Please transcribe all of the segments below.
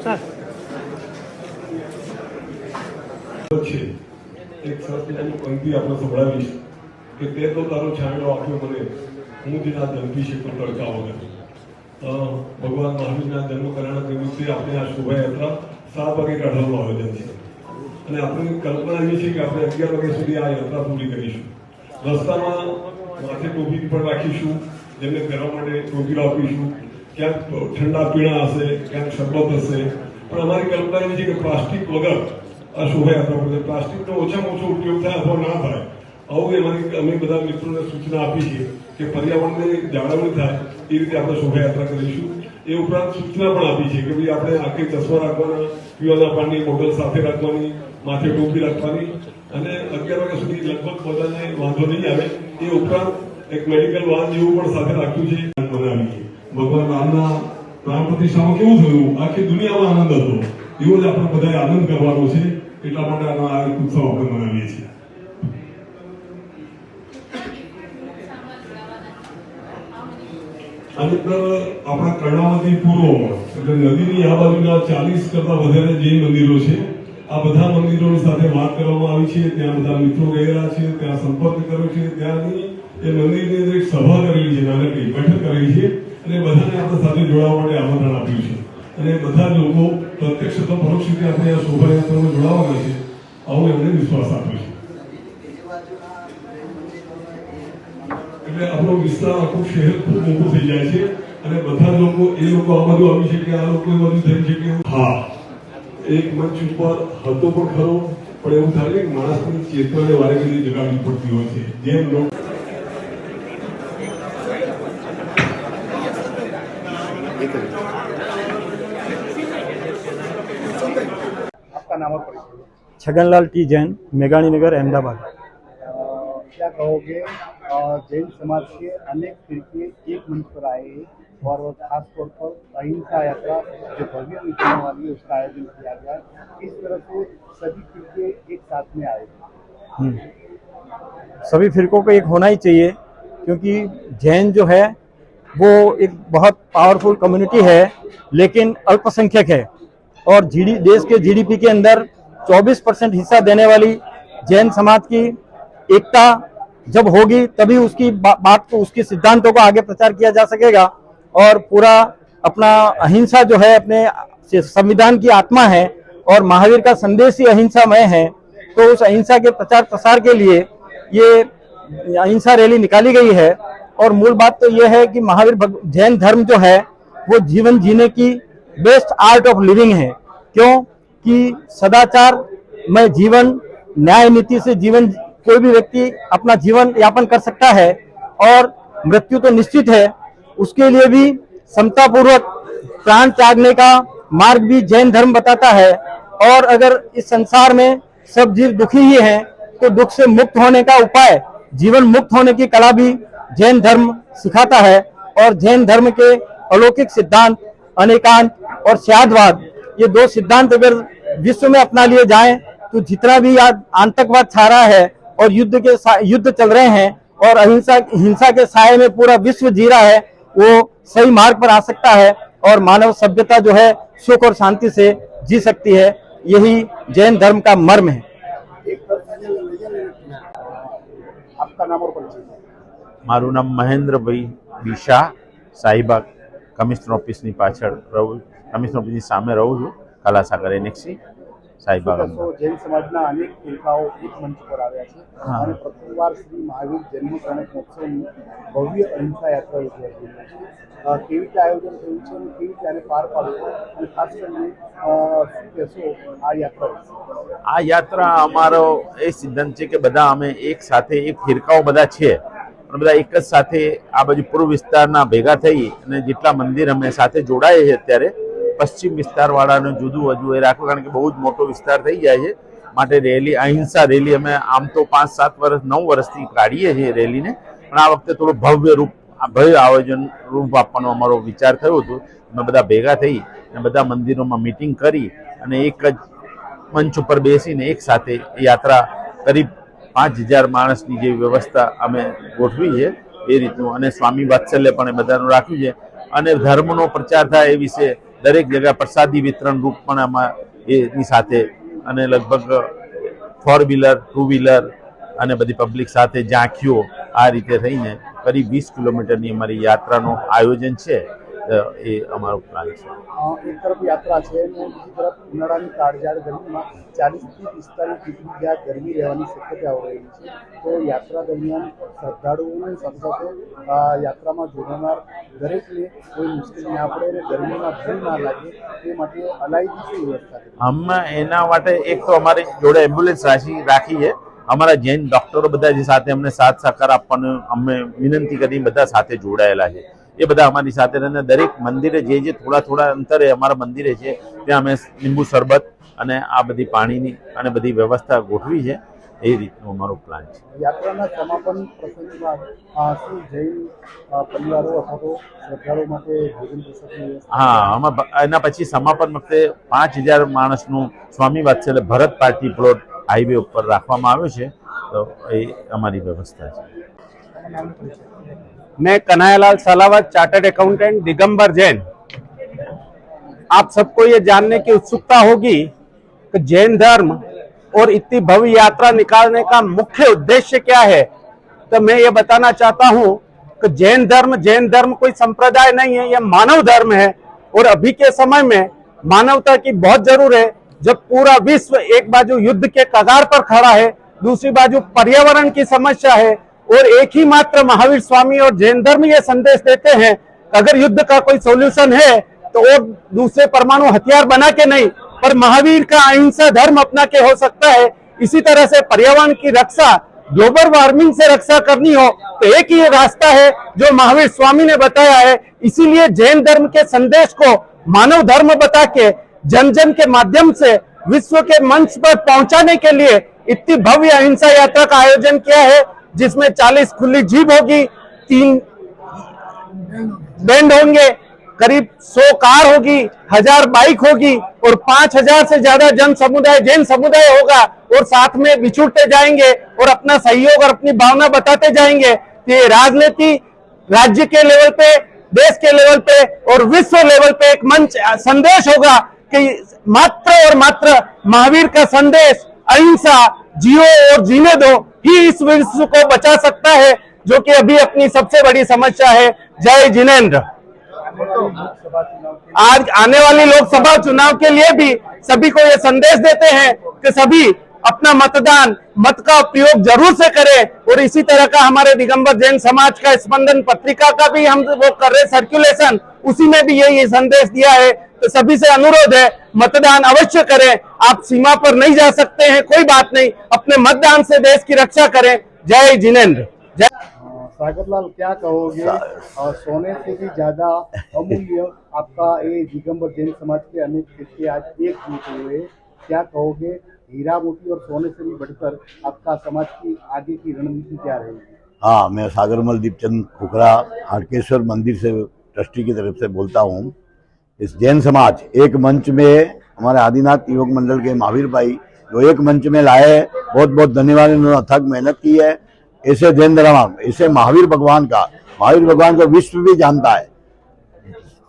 એક સરસ મજાની પંક્તિ આપણે સંભળાવીશ કે તે તો તારો છાંયડો આપ્યો મને, હું જેના જન્મી શકું તડકા વગર. ભગવાન મહાવીરના જન્મ કરાણા નિમિત્તે આપણે આ શોભાયાત્રા 7 વાગે કાઢવાનું આયોજન છે અને આપણી કલ્પના એવી છે કે આપણે 11 વાગ્યા સુધી આ યાત્રા પૂરી કરીશું. રસ્તામાં માથે ટોપી પણ રાખીશું, જેમને પહેરવા માટે ટોપી આપીશું. ક્યાંક ઠંડા પીણા હશે, ક્યાંક શરબત હશે, પણ અમારી કલ્પના એવી છે કે પ્લાસ્ટિક વગર આ શોભાયાત્રા પડે. પ્લાસ્ટિકનો ઓછામાં ઓછો ઉપયોગ થાય અથવા ના થાય, આવું અમે બધા મિત્રોને સૂચના આપી છે કે પર્યાવરણની જાળવણી થાય એ રીતે આપણે શોભાયાત્રા કરીશું. એ ઉપરાંત સૂચના પણ આપી છે કે ભાઈ આપણે આંખે ચશ્મા રાખવાના, પીવાના પાણીની બોટલ સાથે રાખવાની, માથે ટોપી રાખવાની અને 11 વાગ્યા સુધી લગભગ બધાને વાંધો નહીં આવે. એ ઉપરાંત એક મેડિકલ વાન જેવું પણ સાથે રાખ્યું છે. બનાવીએ ભગવાન રામના પ્રાણ પ્રતિષ્ઠામાં કેવું થયું, આખી દુનિયામાં આનંદ હતો, એવો જ આપણે બધાએ આનંદ કરવાનો છે. એટલા માટે આ એક ઉત્સવ આપણે મનાવીએ છીએ. અને આપણા કર્ણાવતી પૂર્વ એટલે નદીની આ બાજુના 40 કરતા વધારે જૈન મંદિરો છે. આ બધા મંદિરોની સાથે વાત કરવામાં આવી છે. ત્યાં બધા મિત્રો ગયેલા છે, ત્યાં સંપર્ક કર્યો છે. ત્યાંની એ મંદિરની અંદર એક સભા કરેલી છે, નાનકડી બેઠક કરેલી છે અને બધાને આપણે સાથે જોડાવા માટે આમંત્રણ આપ્યું છે. અને બધા લોકો પ્રત્યક્ષ અથવા પરોક્ષ રીતે આપણે આ શોભાયાત્રામાં જોડાવાના છે, આવો એમને વિશ્વાસ આપ્યો છે. એટલે આપણો વિસ્તાર, આખું શહેર ખૂબ મોટું થઈ જાય છે અને બધા લોકો આ બાજુ આવી શકે, આ લોકો એ બાજુ થઈ શકે. હા, એક મંચ ઉપર હતો પણ ખરો, પણ એવું થાય કે માણસની ચેતનાને વારે ઘડી જગાડવી પડતી હોય છે. જેમ छगनलाल टी जैन, मेघाणी नगर, अहमदाबाद। क्या कहोगे, जैन समाज के अनेक फिरके एक मंच पर आए हैं और खास तौर पर अहिंसा यात्रा जो भव्य निकलने वाली है उसका आयोजन किया गया है। इस तरह से सभी फिरके एक साथ में आए। सभी फिरकों को एक होना ही चाहिए, क्योंकि जैन जो है वो एक बहुत पावरफुल कम्युनिटी है, लेकिन अल्पसंख्यक है और देश के जीडीपी के अंदर 24% हिस्सा देने वाली जैन समाज की एकता जब होगी तभी उसकी बात को, उसके सिद्धांतों को आगे प्रचार किया जा सकेगा। और पूरा अपना अहिंसा जो है अपने संविधान की आत्मा है और महावीर का संदेश ही अहिंसामय है, तो उस अहिंसा के प्रचार प्रसार के लिए ये अहिंसा रैली निकाली गई है। और मूल बात तो ये है कि महावीर जैन धर्म जो है वो जीवन जीने की बेस्ट आर्ट ऑफ लिविंग है। क्यों कि सदाचार में जीवन, न्याय नीति से जीवन, कोई भी व्यक्ति अपना जीवन यापन कर सकता है और मृत्यु तो निश्चित है, उसके लिए भी समता पूर्वक प्राण त्यागने का मार्ग भी जैन धर्म बताता है। और अगर इस संसार में सब जीव दुखी ही हैं तो दुख से मुक्त होने का उपाय, जीवन मुक्त होने की कला भी जैन धर्म सिखाता है। और जैन धर्म के अलौकिक सिद्धांत अनेकांत और स्यादवाद, ये 2 सिद्धांत अगर विश्व में अपना लिए जाएं तो जितना भी आज आतंकवाद छा रहा है और युद्ध चल रहे हैं और हिंसा के साए में पूरा विश्व जी रहा है, वो सही मार्ग पर आ सकता है और मानव सभ्यता जो है सुख और शांति से जी सकती है। यही जैन धर्म का मर्म है। आपका नाम और परिचय? मारू नाम महेंद्र भाई बीशा, शाहीबाग कमिश्नर ऑफिस पाछळ रहूं, कमिश्नर ऑफिस सामे रहूं छुं, कलासागर एनेक्सी शाहीबाग। जैन समाजना अनेक फिरकाओ एक मंच पर આવ્યા છે અને પ્રથમવાર શ્રી મહાવીર જન્મ કણક મહોત્સવની ભવ્ય અહિંસા યાત્રા યોજાઈ રહી છે। કેવી રીતે આયોજન થયું છે અને કેવી રીતે આને પાર પાડવું અને ખાસ કરીને શું કહેશો આ યાત્રા વિશે? આ યાત્રા અમારો એ સિદ્ધાંત છે કે બધા અમે એક સાથે, એક ફિરકાઓ બધા છે પણ બધા એક જ સાથે આ બાજુ પૂર્વ વિસ્તારના ભેગા થઈ અને જેટલા મંદિર અમે સાથે જોડાઈએ છીએ અત્યારે પશ્ચિમ વિસ્તારવાળાનું જુદું હજુ એ રાખવું, કારણ કે બહુ જ મોટો વિસ્તાર થઈ જાય છે। માટે રેલી, અહિંસા રેલી અમે આમ તો 5-7 વર્ષ 9 વર્ષથી કાઢીએ છીએ રેલીને, પણ આ વખતે થોડું ભવ્ય આયોજન રૂપ આપવાનો અમારો વિચાર થયો હતો। અમે બધા ભેગા થઈ અને બધા મંદિરોમાં મીટિંગ કરી અને એક જ મંચ ઉપર બેસીને એક સાથે યાત્રા કરીબ 5000 માણસની જે વ્યવસ્થા અમે ગોઠવી છે એ રીતનું, અને સ્વામી વાત્સલ્ય પણ એ બધાનું રાખ્યું છે અને ધર્મનો પ્રચાર થાય એ વિશે દરેક જગ્યા પ્રસાદી વિતરણ રૂપ પણ આમાં એની સાથે અને લગભગ 4 વ્હીલર 2 વ્હીલર અને બધી પબ્લિક સાથે ઝાંખીઓ આ રીતે થઈને કરીબ 20 કિલોમીટરની અમારી યાત્રાનું આયોજન છે એ અમારો પ્લાન છે। એક તરફ યાત્રા છે અને બીજી તરફ ઉનાળાની કાળઝાળ ગરમીમાં 40 થી 45 ડિગ્રી જ્યાં ગરમી રહેવાની શક્યતાઓ રહેલી છે, તો યાત્રા દરમિયાન શ્રદ્ધાળુઓની સાથે સાથે યાત્રામાં જોડાનાર દરેકને કોઈ મુશ્કેલી ના પડે અને ગરમીમાં ભૂલ ના લાગે તે માટે અલાયદી શું વ્યવસ્થા કરી? અમે એના માટે એક તો અમારી જોડે એમ્બ્યુલન્સ રાખી છે। અમારા જૈન ડોક્ટરો બધા જે સાથે અમને સાથ સહકાર આપવાનું અમે વિનંતી કરી બધા સાથે જોડાયેલા છે। એ બધા અમારી સાથે રહીને દરેક મંદિરે જે થોડા અંતરે અમારા મંદિરે છે ત્યાં અમે લીંબુ શરબત અને આ બધી પાણીની અને બધી વ્યવસ્થા ગોઠવી છે। એ રીતનો અમારો પ્લાન છે। યાત્રાના સમાપન પ્રસંગમાં શું જૈન પરિવારો અથવા તો શ્રદ્ધાળુઓ માટે ભોજન પ્રસાદની વ્યવસ્થા? હા, આમાં એના પછી સમાપન વખતે 5000 માણસનું સ્વામી વાત્સલ્ય ભરત પાર્ટી પ્લોટ હાઈવે ઉપર રાખવામાં આવ્યો છે, તો એ અમારી વ્યવસ્થા છે। मैं कन्हैयालाल सालावत, चार्टर्ड अकाउंटेंट, दिगंबर जैन। आप सबको ये जानने की उत्सुकता होगी कि जैन धर्म और इतनी भव्य यात्रा निकालने का मुख्य उद्देश्य क्या है। तो मैं ये बताना चाहता हूँ कि जैन धर्म कोई संप्रदाय नहीं है, यह मानव धर्म है। और अभी के समय में मानवता की बहुत जरूर है। जब पूरा विश्व एक बाजू युद्ध के कगार पर खड़ा है, दूसरी बाजू पर्यावरण की समस्या है, और एक ही मात्र महावीर स्वामी और जैन धर्म ये संदेश देते हैं, अगर युद्ध का कोई सॉल्यूशन है तो वो दूसरे परमाणु हथियार बना के नहीं, पर महावीर का अहिंसा धर्म अपना के हो सकता है। इसी तरह से पर्यावरण की रक्षा, ग्लोबल वार्मिंग से रक्षा करनी हो तो एक ही रास्ता है जो महावीर स्वामी ने बताया है। इसीलिए जैन धर्म के संदेश को मानव धर्म बता के जन जन के माध्यम से विश्व के मंच पर पहुंचाने के लिए इतनी भव्य अहिंसा यात्रा का आयोजन किया है, जिसमें 40 खुली जीप होगी, 3 बैंड होंगे, करीब 100 कार होगी, 1000 बाइक होगी और 5000 से ज्यादा जन समुदाय जैन समुदाय होगा। और साथ में बिछुड़ते जाएंगे और अपना सहयोग और अपनी भावना बताते जाएंगे। ये राजनीति राज्य के लेवल पे, देश के लेवल पे और विश्व लेवल पे एक मंच संदेश होगा कि मात्र और मात्र महावीर का संदेश अहिंसा जियो और जीने दो ही इस विश्व को बचा सकता है, जो कि अभी अपनी सबसे बड़ी समस्या है। जय जिनेंद्र। आज आने वाली लोकसभा चुनाव के लिए भी सभी को ये संदेश देते हैं कि सभी अपना मत का उपयोग जरूर से करें। और इसी तरह का हमारे दिगंबर जैन समाज का स्पंदन पत्रिका का भी हम वो कर रहे सर्कुलेशन, उसी में भी यही संदेश दिया है। तो सभी से अनुरोध है, मतदान अवश्य करें। आप सीमा पर नहीं जा सकते हैं, कोई बात नहीं, अपने मतदान से देश की रक्षा करें। जय जिनेंद्र। जय सागरलाल, क्या कहोगे? सोने से भी ज्यादा अमूल्य आपका ये दिगंबर जैन समाज के अनेक किस्से आज एक जुटे हुए, क्या कहोगे? हीरा मोती और सोने से भी बढ़कर आपका समाज की आगे की रणनीति क्या रहेगी? हाँ, मैं सागरमल दीपचंद खुखरा हाटकेश्वर मंदिर से ट्रस्टी की तरफ से बोलता हूँ। इस जैन समाज एक मंच में हमारे आदिनाथ युवक मंडल के महावीर भाई जो एक मंच में लाए, बहुत बहुत धन्यवाद। इन्होंने अथक मेहनत की है। ऐसे जैन धर्म, ऐसे महावीर भगवान को विश्व भी जानता है,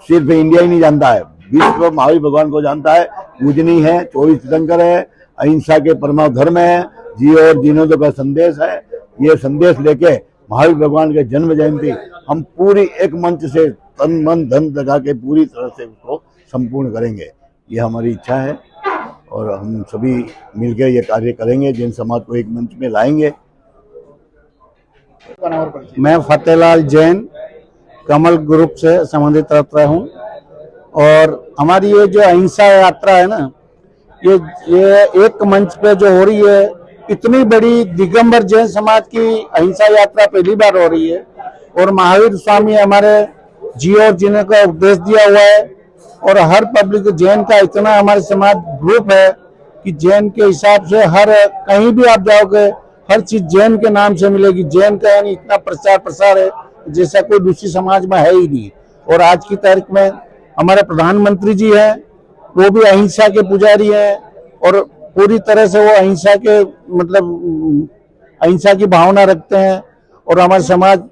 सिर्फ इंडिया ही नहीं जानता है, विश्व महावीर भगवान को जानता है। पूजनीय है, 24 तीर्थंकर है, अहिंसा के परमाणु धर्म है, जियो और जीने दो का संदेश है। ये संदेश लेके महावीर भगवान के जन्म जयंती हम पूरी एक मंच से तन मन धन लगा के पूरी तरह से उसको संपूर्ण करेंगे, ये हमारी इच्छा है। और हम सभी मिलकर ये कार्य करेंगे, जैन समाज को एक मंच में लाएंगे। मैं फतेहलाल जैन, कमल ग्रुप से संबंधित रहा हूँ। और हमारी ये जो अहिंसा यात्रा है ना, ये एक मंच पे जो हो रही है, इतनी बड़ी दिगंबर जैन समाज की अहिंसा यात्रा पहली बार हो रही है। और महावीर स्वामी हमारे जियो और जीने का उपदेश दिया हुआ है। और हर पब्लिक जैन का इतना हमारे समाज ग्रुप है कि जैन के हिसाब से हर कहीं भी आप जाओगे हर चीज जैन के नाम से मिलेगी। जैन का यानी इतना प्रचार प्रसार है जैसा कोई दूसरी समाज में है ही नहीं। और आज की तारीख में हमारे प्रधानमंत्री जी हैं, वो भी अहिंसा के पुजारी हैं और पूरी तरह से वो अहिंसा के मतलब अहिंसा की भावना रखते हैं। और हमारे समाज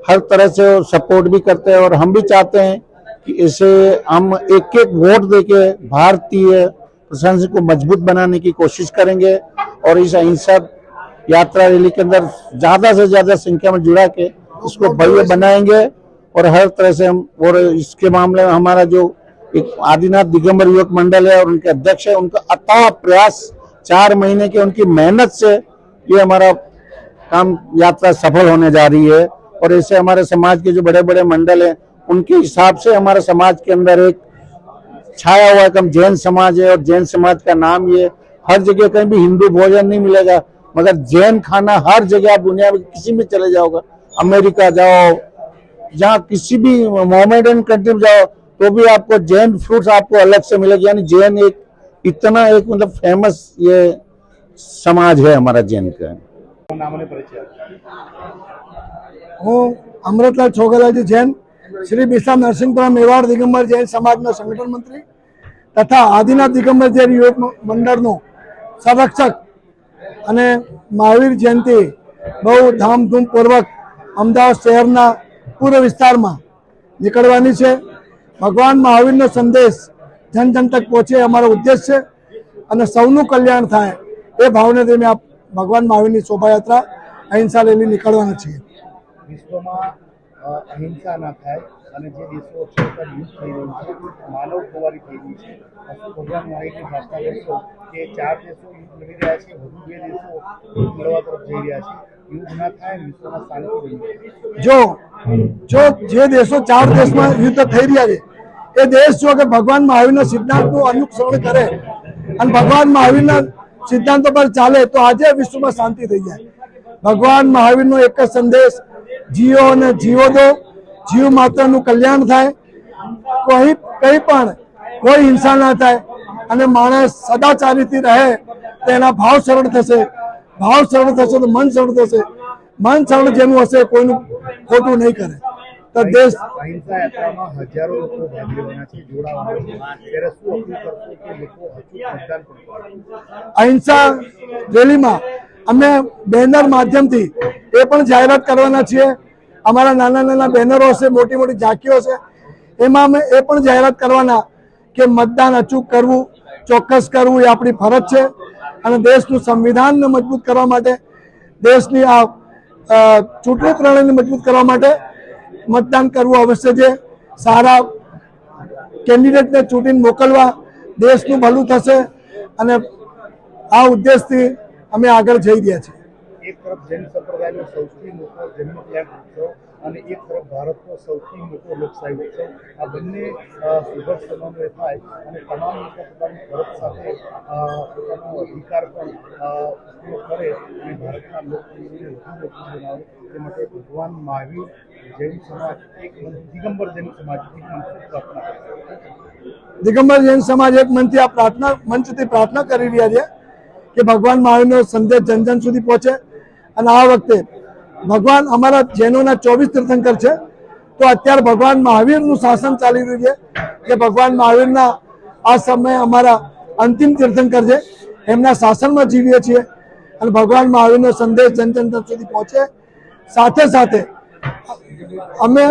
हर तरह से सपोर्ट भी करते हैं। और हम भी चाहते हैं कि इसे हम एक एक वोट देके भारतीय प्रशासन को मजबूत बनाने की कोशिश करेंगे और इस अहिंसक यात्रा रैली के अंदर ज्यादा से ज्यादा संख्या में जुड़ा के इसको भव्य बनाएंगे और हर तरह से हम, और इसके मामले में हमारा जो एक आदिनाथ दिगंबर युवक मंडल है और उनके अध्यक्ष है, उनका अथाह प्रयास 4 महीने की उनकी मेहनत से ये हमारा काम यात्रा सफल होने जा रही है। और ऐसे हमारे समाज के जो बड़े बड़े मंडल हैं उनके हिसाब से हमारे समाज के अंदर एक छाया हुआ है कि हम जैन समाज है और जैन समाज का नाम ये, हर जगह कहीं भी हिंदू भोजन नहीं मिलेगा मगर जैन खाना हर जगह, आप दुनिया में किसी में चले जाओगे, अमेरिका जाओ, जहाँ किसी भी मोहम्मदन कंट्री में जाओ तो भी आपको जैन फ्रूट्स आपको अलग से मिलेगा। यानी जैन एक इतना एक मतलब फेमस ये समाज है हमारा जैन का। नाम અને પરિચય. હું અમૃતલાલ છોગરાજી જૈન શ્રી બિરસા નરસિંહપુરા મેવાડ દિગંબર જૈન સમાજના સંગઠન મંત્રી તથા આદિનાથ દિગંબર જૈન યુવક મંડળનો સંરક્ષક અને મહાવીર જયંતિ બહુ ધામધૂમપૂર્વક અમદાવાદ શહેરના પૂર્વ વિસ્તારમાં નીકળવાની છે। ભગવાન મહાવીરનો સંદેશ જન જન તક પહોંચે અમારો ઉદ્દેશ છે અને સૌનું કલ્યાણ થાય એ ભાવનાથી અમે આ ભગવાન મહાવીરની શોભાયાત્રા અહિંસા રેલી નીકળવાના છીએ। વિશ્વમાં અહિંસા ના થાય અને જે દેશો અત્યારે યુદ્ધ થઈ રહ્યું છે, માનવ ખોવારી થઈ રહી છે, ભગવાન મહાવીરની પ્રાર્થના કરશો કે 4 દેશો યુદ્ધ લડી રહ્યા છે, વધુ 2 દેશો યુદ્ધ લડવા તરફ જઈ રહ્યા છે, યુદ્ધ ના થાય, વિશ્વમાં શાંતિ બની જાય। જો જે દેશો 4 દેશમાં યુદ્ધ થઈ રહ્યા છે એ દેશ જો કે ભગવાન મહાવીરના સિદ્ધાંતનું અનુસરણ કરે અને ભગવાન મહાવીરના સિદ્ધાંતો પર ચાલે તો આજે વિશ્વમાં શાંતિ થઈ જાય। ભગવાન મહાવીરનો એક જ સંદેશ, જીવો અને જીવો દો, જીવ માત્રનું કલ્યાણ થાય, કોઈ હિંસા ના થાય અને માણસ સદાચારીથી રહે તો એના ભાવ સરળ થશે, ભાવ સરળ થશે તો મન સરળ થશે, મન સરળ જેનું હશે કોઈનું ખોટું નહીં કરે। તો દેશ અહિંસા યાત્રામાં હજારો લોકો ભાગ લેવાના છે, જોડાવાના છે, ત્યારે શું અપીલ કરશો કે લોકો અચૂક મતદાન કરે? અહિંસા રેલીમાં અમે બેનર માધ્યમથી એ પણ જાહેરાત કરવાના છીએ। અમારા નાના નાના બેનરો હશે, મોટી મોટી ઝાંકીઓ છે, એમાં અમે એ પણ જાહેરાત કરવાના કે મતદાન અચૂક કરવું, ચોક્કસ કરવું એ આપણી ફરજ છે અને દેશનું સંવિધાનને મજબૂત કરવા માટે, દેશની આ ચૂંટણી પ્રણાલીને મજબૂત કરવા માટે મતદાન કરવું અવશ્ય છે। સારા કેન્ડિડેટને ચૂંટીને મોકલવા દેશનું ભલું થશે અને આ ઉદ્દેશથી અમે આગળ જઈ રહ્યા છીએ। એક તરફ જૈન સંપ્રદાયનો સૌથી મોટો જન્મ ક્યાંક ઉત્સવ અને એક તરફ ભારતનો સૌથી મોટો લોકશાહી ઉત્સવ, આ બંને સુભગ સમન્વય થાય અને તમામ લોકો પોતાની ફરજ સાથે પોતાનો અધિકાર પણ ઉપયોગ કરે અને ભારતના લોકતંત્રને વધુ મજબૂત બનાવે તે માટે ભગવાન મહાવીર જૈન સમાજ એક દિગંબર જૈન સમાજ એક મંચથી પ્રાર્થના કરે। દિગંબર જૈન સમાજ એક મંચથી પ્રાર્થના કરી રહ્યા છે કે ભગવાન મહાવીરનો સંદેશ જન જન સુધી પહોંચે અને આ વખતે ભગવાન અમારા જૈનોના 24 તીર્થંકર છે તો અત્યારે ભગવાન મહાવીરનું શાસન ચાલી રહ્યું છે કે ભગવાન મહાવીરના આ સમયે અમારા અંતિમ તીર્થંકર છે, એમના શાસનમાં જીવીએ છીએ અને ભગવાન મહાવીરનો સંદેશ જન જન સુધી પહોંચે। સાથે સાથે અમે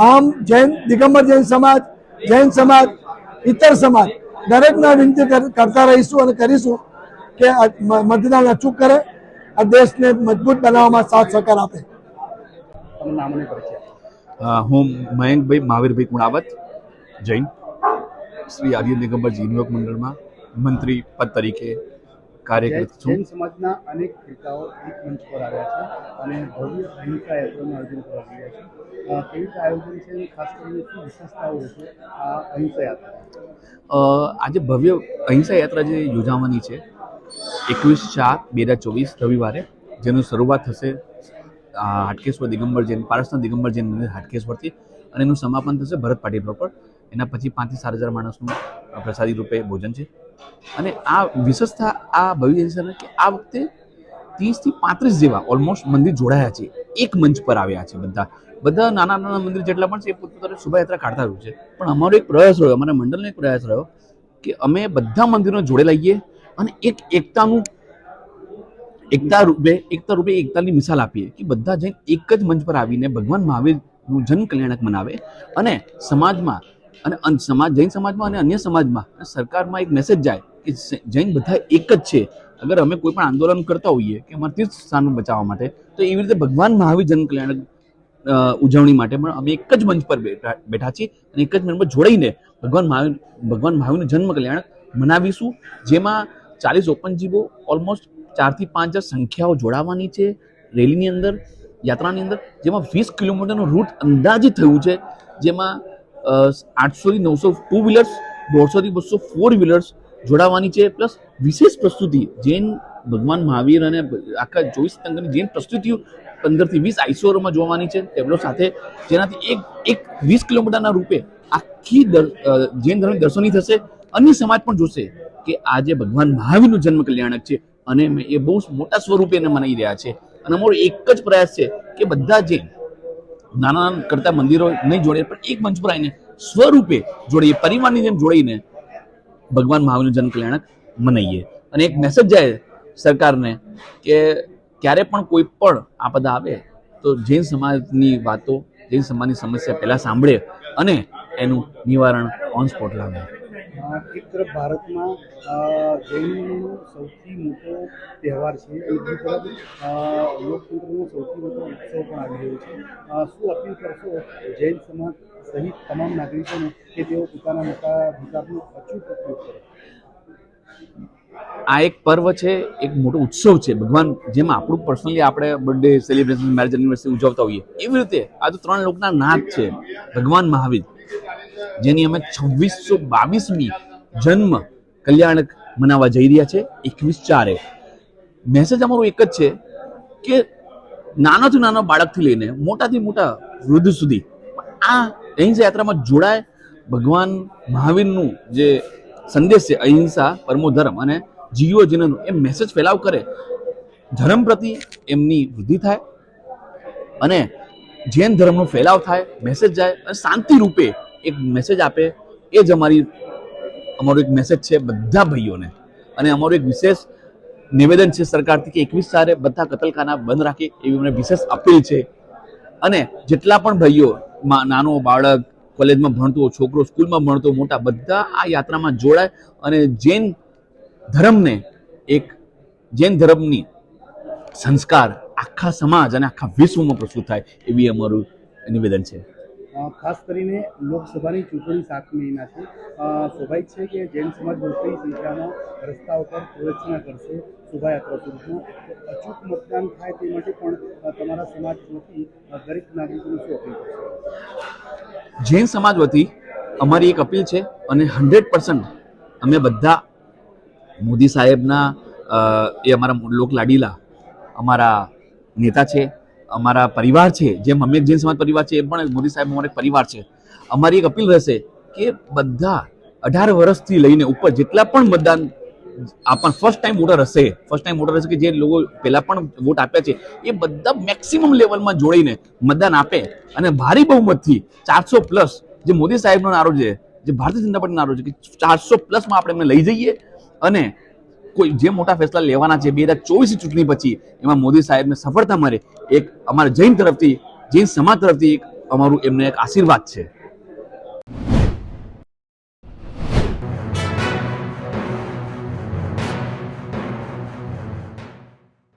આમ જૈન દિગંબર જૈન સમાજ ઇતર સમાજ દરેકને વિનંતી કરતા રહીશું અને કરીશું કે મતદાન અચૂક કરે આ દેશને મજબૂત બનાવવામાં સાથ સહકાર આપે। નામ અને પરિચય. હું મયંકભાઈ મહાવીરભાઈ કુણાવત, જૈન, શ્રી આદિનાથ દિગંબર જૈન યુવક મંડળમાં મંત્રી પદ તરીકે કાર્યરત છું। જૈન સમાજના અનેક નેતાઓ એક મંચ પર આવ્યા છે અને ભવ્ય અહિંસા યાત્રાનું આયોજન કરવા જઈ રહ્યા છે। કેવી રીતે આયોજન છે અને ખાસ કરીને શું વિશેષતાઓ રહેશે આ અહિંસા યાત્રા? આજે ભવ્ય અહિંસા યાત્રા જે યોજાવાની છે 21/4/2024 રવિવારે, જેનું શરૂઆત થશે હાટકેશ્વર દિગંબર જૈન, પારસના દિગંબર જૈન મંદિર હાટકેશ્વરથી અને એનું સમાપન થશે ભરત પાટી પર। એના પછી 5 થી 7 હજાર માણસનું પ્રસાદી રૂપે ભોજન છે અને આ વિશેષતા આ ભવ્ય કે આ વખતે 30 થી 35 જેવા ઓલમોસ્ટ મંદિર જોડાયા છે, એક મંચ પર આવ્યા છે। બધા નાના નાના મંદિર જેટલા પણ છે એ પોતાની શોભાયાત્રા કાઢતા રહ્યું છે, પણ અમારો એક પ્રયાસ રહ્યો, અમારા મંડળનો એક પ્રયાસ રહ્યો કે અમે બધા મંદિરોને જોડે લઈએ અને એકતા રૂપે એકતાની મિસાલ આપીએ કે બધા જઈને એક જ મંચ પર આવીને ભગવાન મહાવીર નું જન કલ્યાણક મનાવે અને સમાજમાં અને જૈન સમાજમાં અને અન્ય સમાજમાં સરકારમાં એક મેસેજ જાય કે જૈન બધા એક જ છે. અગર અમે કોઈ પણ આંદોલન કરતા હોઈએ કે અમારા તીર્થ સ્થાન બચાવવા માટે, તો એવી રીતે ભગવાન મહાવીર જન કલ્યાણક ઉજવણી માટે પણ અમે એક જ મંચ પર બેઠા છીએ અને એક જ મંચ પર જોડાઈને ભગવાન મહાવીરનું જન્મ કલ્યાણક મનાવીશું, જેમાં 40 ઓપન જીવો ઓલમોસ્ટ 4 થી 5 હજાર સંખ્યાઓ જોડાવાની છે રેલીની અંદર, યાત્રાની અંદર, જેમાં 20 કિલોમીટરનું રૂટ અંદાજિત થયું છે, જેમાં 800 થી 900 ટુ વ્હીલર્સ, 150 થી 200 ફોર વ્હીલર્સ જોડાવાની છે, પ્લસ વિશેષ પ્રસ્તુતિ જૈન ભગવાન મહાવીર અને આખા 24 તીર્થંકરની જૈન પ્રસ્તુતિઓ 15 થી 20 આઈસોરોમાં જોવાની છે ટેબ્લો સાથે, જેનાથી એક 20 કિલોમીટરના રૂપે આખી જૈન ધર્મની દર્શની થશે. અન્ય સમાજ પણ જોશે કે આજે ભગવાન મહાવીરનું જન્મ કલ્યાણક છે અને એ બહુ મોટા સ્વરૂપે એને મનાવી રહ્યા છે. અને અમારો એક જ પ્રયાસ છે કે બધા જૈન નાના કરતા મંદિરો નહીં જોડે, પણ એક મંચ પર આવીને સ્વરૂપે જોડીએ, પરિવારની જેમ જોડીને ભગવાન મહાવીરનું જન્મ કલ્યાણક મનાવીએ. અને એક મેસેજ જાય સરકારને કે ક્યારે પણ કોઈ પણ આપદા આવે તો જૈન સમાજની વાતો, જૈન સમાજની સમસ્યા પહેલા સાંભળે અને એનું નિવારણ ઓન સ્પોટ લાવે. એક તરફ ભારતમાં જૈનનો સૌથી મોટો તહેવાર છે અને બીજી તરફ લોકતંત્રનો સૌથી મોટો ઉત્સવ પણ આવી રહ્યો છે. શું અપીલ કરશો જૈન સમાજ સહિત તમામ નાગરિકોને કે તેઓ પોતાના મતાધિકારનો અચૂક ઉપયોગ કરે? આ એક પર્વ છે, એક મોટો ઉત્સવ છે. ભગવાન જેમ આપણું પર્સનલી આપણે બર્થડે સેલિબ્રેશન, મેરેજ એનિવર્સરી ઉજવતા હોઈએ, એવી રીતે આ તો 3 લોકના નાથ છે ભગવાન મહાવીર, જેની અમે 2622મી જન્મ કલ્યાણક મનાવવા જઈ રહ્યા છે 21/4. મેસેજ અમારો એક જ છે કે નાનાથી નાના બાળકથી લઈને મોટાથી મોટા વૃદ્ધ સુધી આ અહિંસા યાત્રામાં જોડાય. ભગવાન મહાવીરનું જે સંદેશ છે અહિંસા પરમો ધર્મ અને જીવો જીવનનો, એ મેસેજ ફેલાવ કરે, ધર્મ પ્રતિ એમની વૃદ્ધિ થાય અને જૈન ધર્મનો ફેલાવ થાય, મેસેજ જાય અને શાંતિ રૂપે એક મેસેજ આપે. એ જ અમારો એક મેસેજ છે બધા ભાઈઓને. અને અમારું એક વિશેષ નિવેદન છે સરકારથી કે 21/4 બધા કતલખાના બંધ રાખે એવી અમને વિશેષ અપીલ છે. અને જેટલા પણ ભાઈઓ, નાનો બાળક, કોલેજમાં ભણતો છોકરો, સ્કૂલમાં ભણતો મોટા, બધા આ યાત્રામાં જોડાય અને જૈન ધર્મને, એક જૈન ધર્મની સંસ્કાર આખા સમાજ અને આખા વિશ્વમાં પ્રસ્તુત થાય એવી અમારું નિવેદન છે. ખાસ કરીને લોકસભાની ચૂંટણી 7 મહિના છે. સ્વાભાવિક છે કે જૈન સમાજ મોટી સંખ્યામાં રસ્તાઓ પર પ્રદક્ષિણા કરશે શોભાયાત્રા સ્વરૂપમાં. અચૂક મતદાન થાય તે માટે પણ તમારા સમાજ વતી દરેક નાગરિકોને શું અપીલ કરશે? જૈન સમાજ વતી અમારી એક અપીલ છે અને 100% અમે બધા મોદી સાહેબના એ અમારા લોકલાડીલા અમારા નેતા છે, અમારા પરિવાર છે, જેમ અમે જૈન સમાજ પરિવાર છે, એ પણ મોદી સાહેબ અમારો પરિવાર છે. અમારી એક અપીલ રહેશે કે બધા 18 વર્ષથી લઈને ઉપર જેટલા પણ મતદાન આપણ ફર્સ્ટ ટાઈમ વોટર હશે કે જે લોકો પહેલા પણ વોટ આપ્યા છે, એ બધા મેક્સિમમ લેવલમાં જોડીને મતદાન આપે અને ભારે બહુમતથી 400+ જે મોદી સાહેબનો નારો છે, જે ભારતીય જનતા પાર્ટીનો નારો છે કે 400+માં આપણે એમને લઈ જઈએ અને કોઈ જે મોટા ફેસલા લેવાના છે 2024 ચૂંટણી પછી એમાં મોદી સાહેબને સફળતા મળે, એક અમારા જૈન તરફથી, જૈન સમાજ તરફથી અમારું એમને એક આશીર્વાદ છે.